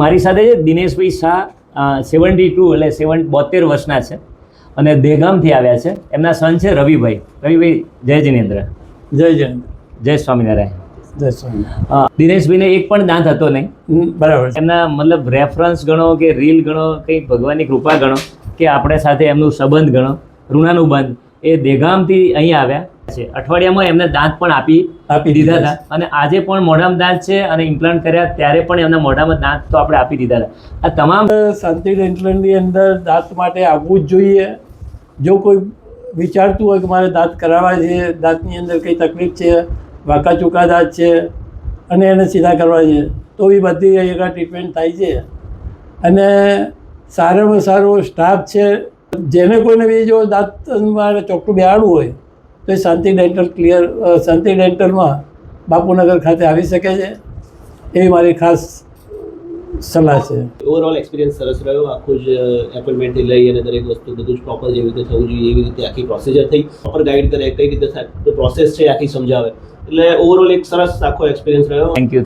મારી સાથે દિનેશભાઈ શાહ 72 એટલે 72 વર્ષના છે અને દેગામથી આવ્યા છે. એમના સન છે રવિભાઈ. જય જિનેન્દ્ર. જય સ્વામિનારાયણ. દિનેશભાઈને એક પણ દાંત હતો નહીં. બરાબર. એમના મતલબ રેફરન્સ ગણો કે રીલ ગણો, કંઈક ભગવાનની કૃપા ગણો કે આપણે સાથે એમનું સંબંધ ગણો, ઋણાનુબંધ, એ દેગામથી અહીં આવ્યા છે. અઠવાડિયામાં એમને દાંત પણ આપી દીધા હતા અને આજે પણ મોઢામાં દાંત છે અને ઇમ્પ્લાન્ટ કર્યા ત્યારે પણ એમના મોઢામાં દાંત તો આપણે આપી દીધા હતા. આ તમામ શાંતિ ડેન્ટલની અંદર દાંત માટે આવવું જ જોઈએ. જો કોઈ વિચારતું હોય કે મારે દાંત કરાવવા છે, દાંતની અંદર કંઈ તકલીફ છે, વાંકા ચૂકા દાંત છે અને એને સીધા કરવા છે, તો એ બધી અહીંયા ટ્રીટમેન્ટ થાય છે અને સારામાં સારો સ્ટાફ છે. જેને કોઈને બી જો દાંત મારે ચોખ્ખું બેહાડવું હોય તો એ શાંતિ ડેન્ટલમાં બાપુનગર ખાતે આવી શકે છે. એવી મારી ખાસ સલાહ છે. ઓવરઓલ એક્સપિરિયન્સ સરસ રહ્યો. આખું જ એપોઇન્ટમેન્ટથી લઈ અને દરેક વસ્તુ બધું જ પ્રોપર જેવી રીતે થવું જોઈએ એવી રીતે આખી પ્રોસિજર થઈ, પ્રોપર ગાઈડ કરે, કઈ રીતે પ્રોસેસ છે આખી સમજાવે. એટલે ઓવરઓલ એક સરસ આખો એક્સપિરિયન્સ રહ્યો. Thank you.